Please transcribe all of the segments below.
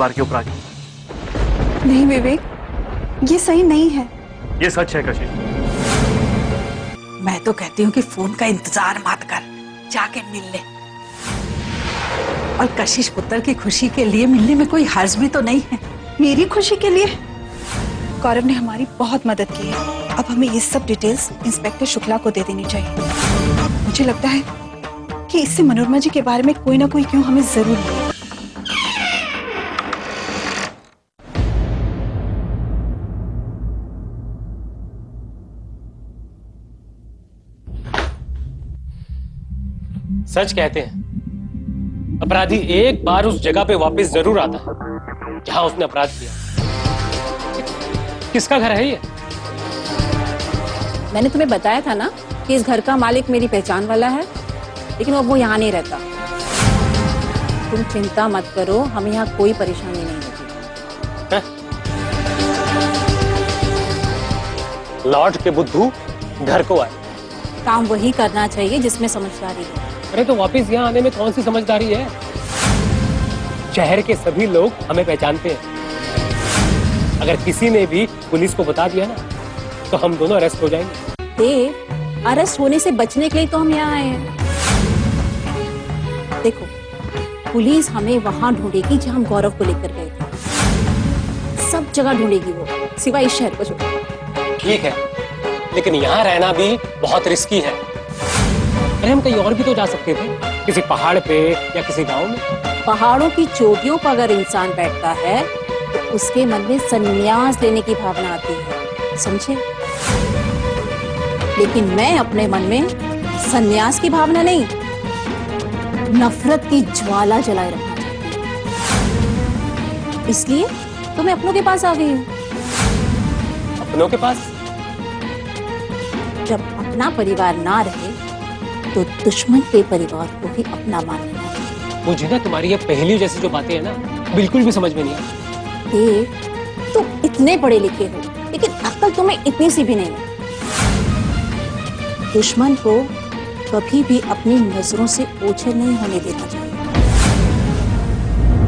बार के ऊपर आ गई। नहीं विवेक, ये सही नहीं है। ये सच है कशिश। मैं तो कहती हूँ कि फोन का इंतजार मत कर, जाके मिल ले। और कशिश पुत्र की खुशी के लिए मिलने में कोई हर्ज भी तो नहीं है। मेरी खुशी के लिए गौरव ने हमारी बहुत मदद की है। अब हमें ये सब डिटेल्स इंस्पेक्टर शुक्ला को दे देनी चाहिए। मुझे लगता है कि इससे मनोरमा जी के बारे में कोई ना कोई क्यों हमें जरूर मिलेगा। सच कहते हैं अपराधी एक बार उस जगह पे वापस जरूर आता है जहां उसने अपराध किया। किसका घर है ये? मैंने तुम्हें बताया था ना कि इस घर का मालिक मेरी पहचान वाला है, लेकिन अब वो यहाँ नहीं रहता। तुम चिंता मत करो, हमें यहाँ कोई परेशानी नहीं होगी। लौट के बुद्धू घर को आए। काम वही करना चाहिए जिसमें समझदारी है। अरे तो वापस यहाँ आने में कौन सी समझदारी है? शहर के सभी लोग हमें पहचानते हैं। अगर किसी ने भी पुलिस को बता दिया ना तो हम दोनों अरेस्ट हो जाएंगे। देव, अरेस्ट होने से बचने के लिए तो हम यहाँ आए हैं। देखो, पुलिस हमें वहां ढूंढेगी जहां हम गौरव को लेकर गए थे। सब जगह ढूंढेगी वो, सिवाय इस शहर को छोड़। ठीक है, लेकिन यहाँ रहना भी बहुत रिस्की है। अरे हम कहीं और भी तो जा सकते थे, किसी पहाड़ पे या किसी गांव में। पहाड़ों की चोटियों पर अगर इंसान बैठता है तो उसके मन में संन्यास लेने की भावना आती है, समझे? लेकिन मैं अपने मन में संन्यास की भावना नहीं, नफरत की ज्वाला जलाए रखना चाहती हूँ। इसलिए तो मैं अपनों के पास आ गई हूँ। अपनों के पास? जब अपना परिवार ना रहे तो दुश्मन के परिवार को भी अपना मानना। मुझे ना तुम्हारी ये पहेली जैसी जो बातें हैं ना बिल्कुल भी समझ में नहीं आती। देव, तुम इतने पढ़े लिखे हो लेकिन अक्ल तुम्हें इतनी सी भी नहीं है। दुश्मन को कभी भी अपनी नजरों से ओझल नहीं होने देना चाहिए।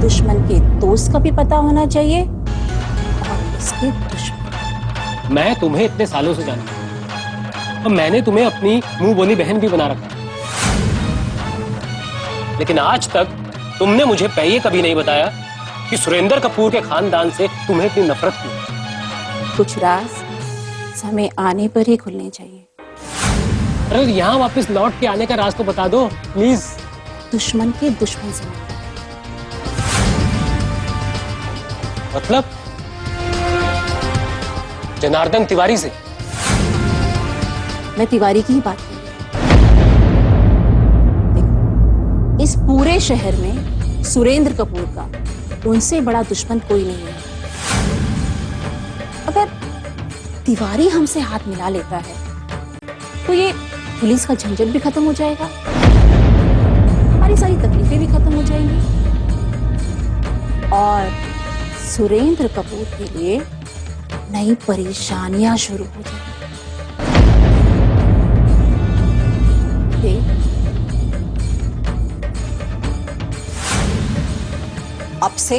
दुश्मन के दोस्त का भी पता होना चाहिए और उसके दुश्मन। मैं तुम्हें इतने सालों से जानता हूं और मैंने तुम्हें अपनी मुंह बोली बहन भी बना रखा, लेकिन आज तक तुमने मुझे पहले कभी नहीं बताया कि सुरेंद्र कपूर के खानदान से तुम्हें इतनी नफरत क्यों। कुछ राज समय आने पर ही खुलने चाहिए। अरे यहाँ वापस लौट के आने का राज तो बता दो प्लीज। दुश्मन के दुश्मन से मतलब जनार्दन तिवारी से? मैं तिवारी की ही बात कर रही हूं। इस पूरे शहर में सुरेंद्र कपूर का उनसे बड़ा दुश्मन कोई नहीं है। अगर तिवारी हमसे हाथ मिला लेता है तो ये पुलिस का झंझट भी खत्म हो जाएगा, हमारी सारी तकलीफें भी खत्म हो जाएंगी और सुरेंद्र कपूर के लिए नई परेशानियां शुरू हो जाएंगी। अब से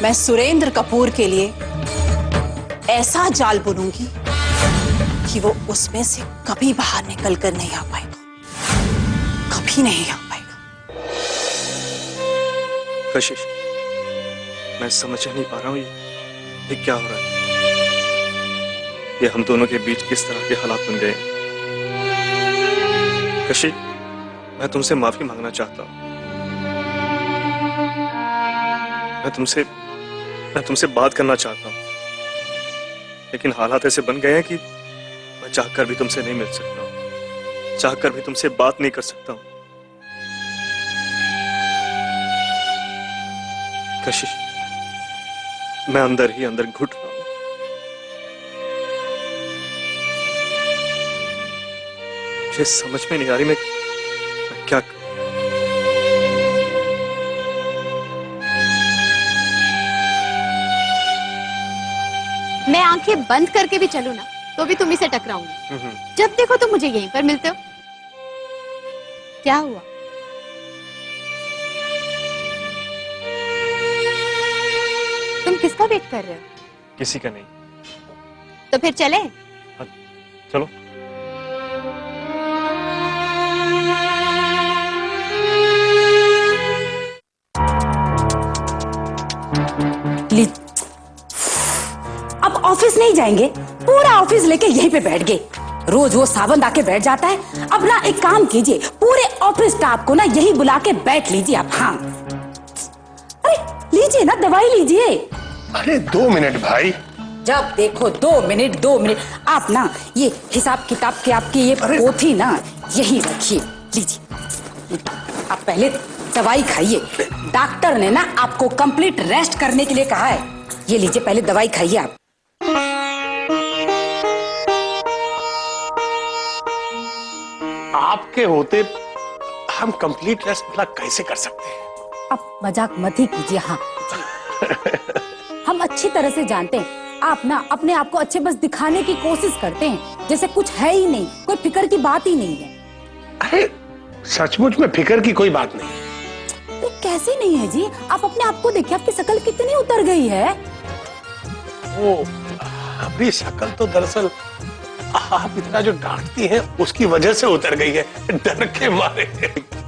मैं सुरेंद्र कपूर के लिए ऐसा जाल बुनूंगी कि वो उसमें से कभी बाहर निकल कर नहीं आ पाएगा, कभी नहीं आ पाएगा। कशिश, मैं समझ नहीं पा रहा हूँ ये क्या हो रहा है। ये हम दोनों के बीच किस तरह के हालात बन गए। कशिश, मैं तुमसे माफी मांगना चाहता हूँ। मैं तुमसे बात करना चाहता हूँ, लेकिन हालात ऐसे बन गए हैं कि मैं चाहकर भी तुमसे नहीं मिल सकता हूँ, चाहकर भी तुमसे बात नहीं कर सकता हूँ। कशिश, मैं अंदर ही अंदर घुट रहा हूँ। मुझे समझ में नहीं आ रही मैं क्या करूं। मैं आंखें बंद करके भी चलूं ना तो भी तुम्ही से टकराऊंगी। जब देखो तुम मुझे यहीं पर मिलते हो। क्या हुआ? किसका वेट कर रहे हो? किसी का नहीं। तो फिर चले? हाँ, चलो। ली, अब ऑफिस नहीं जाएंगे? पूरा ऑफिस लेके यहीं पे बैठ गए। रोज वो सावंत आके बैठ जाता है। अब ना एक काम कीजिए, पूरे ऑफिस स्टाफ को ना यही बुला के बैठ लीजिए आप। हाँ, अरे लीजिए ना, दवाई लीजिए। अरे 2 मिनट भाई। जब देखो 2 मिनट 2 मिनट। आप ना ये हिसाब किताब के आपकी ये पोथी ना यही रखिए, लीजिए। आप पहले दवाई खाइए। डॉक्टर ने ना आपको कंप्लीट रेस्ट करने के लिए कहा है। ये लीजिए, पहले दवाई खाइए आप। आपके होते हम कंप्लीट रेस्ट भला कैसे कर सकते हैं? आप मजाक मत ही कीजिए। हाँ हम अच्छी तरह से जानते हैं आप ना अपने आप को अच्छे बस दिखाने की कोशिश करते हैं, जैसे कुछ है ही नहीं, कोई फिक्र की बात ही नहीं है। अरे सचमुच में फिक्र की कोई बात नहीं। तो कैसे नहीं है जी? आप अपने आप को देखिए, आपकी शक्ल कितनी उतर गई है। वो अभी शक्ल तो दरअसल आप इतना जो डांटती हैं उसकी वजह से उतर गई है, डर के मारे।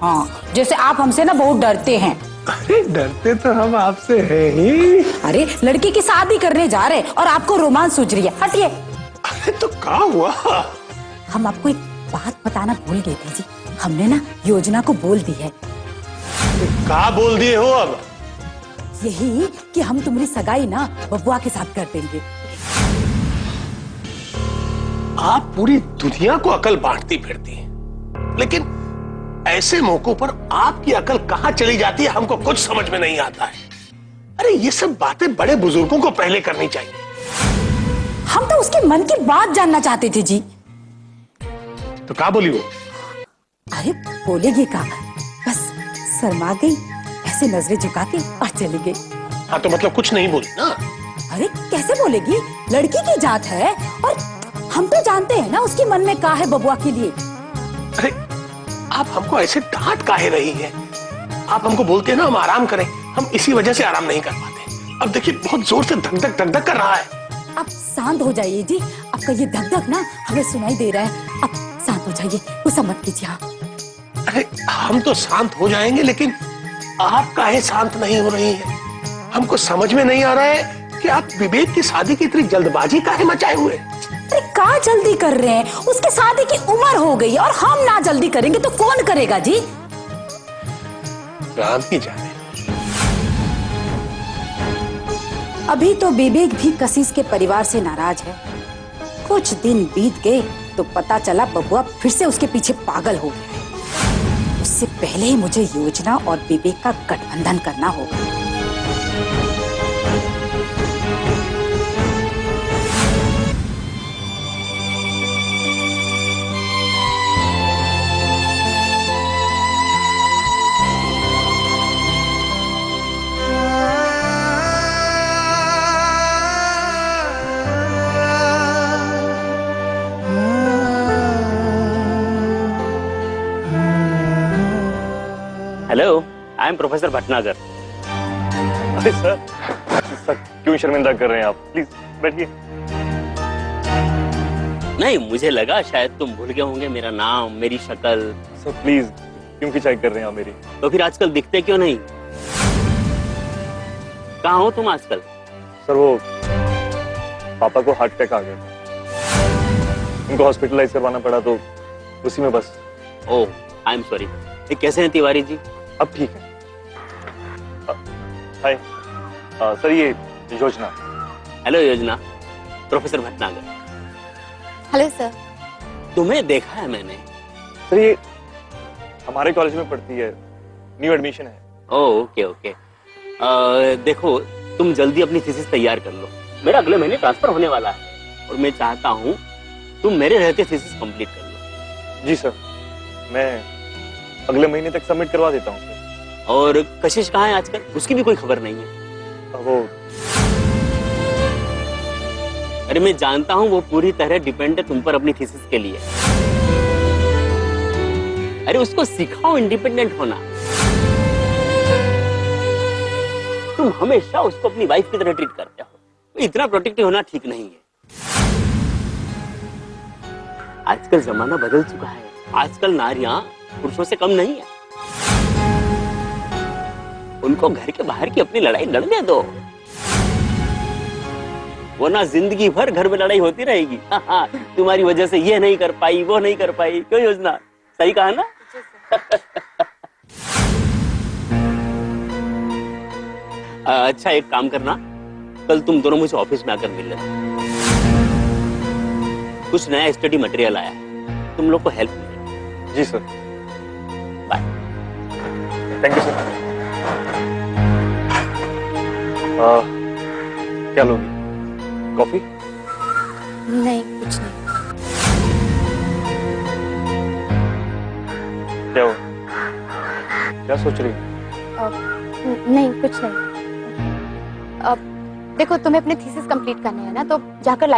हाँ, जैसे आप हमसे ना बहुत डरते हैं। अरे डरते तो हम आपसे हैं ही। अरे लड़की की शादी करने जा रहे हैं और आपको रोमांस सूझ रही है। हटिए। अरे तो क्या हुआ? हम आपको एक बात बताना भूल गए थे जी। हमने ना योजना को बोल दी है। क्या बोल दिए हो अब? यही कि हम तुम्हारी सगाई ना बबुआ के साथ कर देंगे। आप पूरी दुनिया को अकल बांटती फिरती हैं, लेकिन ऐसे मौकों पर आपकी अकल कहां चली जाती है हमको कुछ समझ में नहीं आता है। अरे ये सब बातें बड़े बुजुर्गों को पहले करनी चाहिए। हम तो उसके मन की बात जानना चाहते थे जी। तो क्या बोली वो? अरे बोलेगी का, बस शर्मा गई, ऐसे नजरें झुका के और चली गई। हाँ तो मतलब कुछ नहीं बोली ना? अरे कैसे बोलेगी? लड़की की जात है और हम तो जानते हैं ना उसके मन में क्या है बबुआ के लिए। अरे आप हमको ऐसे डांट काहे रही हैं? आप हमको बोलते हैं ना हम आराम करें, हम इसी वजह से आराम नहीं कर पाते। अब देखिए बहुत जोर से धक धक कर रहा है। आप शांत हो जाइए जी, आपका ये धक धक ना हमें सुनाई दे रहा है। आप शांत हो जाइए, गुस्सा मत कीजिए। अरे हम तो शांत हो जाएंगे, लेकिन आप काहे शांत नहीं हो रही हैं? हमको समझ में नहीं आ रहा है कि आप विवेक की शादी की इतनी जल्दबाजी काहे मचाए हुए? अरे क्या जल्दी कर रहे हैं? उसके शादी की उम्र हो गई और हम ना जल्दी करेंगे तो कौन करेगा जी? राम ही जाने। अभी तो विवेक भी कशिश के परिवार से नाराज है। कुछ दिन बीत गए तो पता चला बबुआ फिर से उसके पीछे पागल हो गया है। उससे पहले ही मुझे योजना और विवेक का गठबंधन करना होगा। Hello, I am professor Bhatnagar. अरे सर, सर क्यों शर्मिंदा कर रहे हैं आप? प्लीज बैठिए। नहीं, मुझे लगा शायद तुम भूल गए होंगे मेरा नाम, मेरी शक्ल। सर प्लीज क्यों खिंचाई कर रहे हैं आप मेरी? तो फिर आजकल दिखते क्यों नहीं? कहाँ हो तुम आजकल? सर वो पापा को हार्ट अटैक आ गया, उनको हॉस्पिटलाइज करवाना पड़ा, तो उसी में बस। ओह, आई एम सॉरी। कैसे हैं तिवारी जी? अब ठीक है। हाय सर, ये योजना। हेलो योजना, प्रोफेसर भटनागर। Hello sir. तुम्हें देखा है मैंने। सर ये हमारे कॉलेज में पढ़ती है, न्यू एडमिशन है। Oh okay okay. देखो तुम जल्दी अपनी थीसिस तैयार कर लो, मेरा अगले महीने ट्रांसफर होने वाला है और मैं चाहता हूँ तुम मेरे रहते थीसिस कंप्लीट कर लो। जी सर, मैं अगले महीने तक सबमिट करवा देता हूँ सर। और कशिश कहाँ है आजकल? उसकी भी कोई खबर नहीं है। वो अरे मैं जानता हूँ वो पूरी तरह डिपेंड है तुम पर अपनी थीसिस के लिए। अरे उसको सिखाओ इंडिपेंडेंट होना। तुम हमेशा उसको अपनी वाइफ की तरह ट्रीट करते हो। इतना प्रोटेक्टिव होना ठीक नहीं है। आजकल जमाना बदल चुका है। आजकल नारियां पुरुषों से कम नहीं है। उनको घर के बाहर की अपनी लड़ाई लड़ने दो, वरना जिंदगी भर घर में लड़ाई होती रहेगी। हाँ, तुम्हारी वजह से ये नहीं कर पाई, वो नहीं कर पाई। क्यों योजना, सही कहा ना? अच्छा, एक काम करना, कल तुम दोनों मुझे ऑफिस में आकर मिल लेना। कुछ नया स्टडी मटेरियल आया है, तुम लोग को हेल्प मिलेगी। जी sir. Bye. Thank you sir. क्या लोगी? कॉफी? नहीं, कुछ नहीं। क्या हुआ? क्या सोच रही हो? नहीं, कुछ नहीं। अब देखो, तुम्हें अपने थीसिस कंप्लीट करने हैं ना, तो जाकर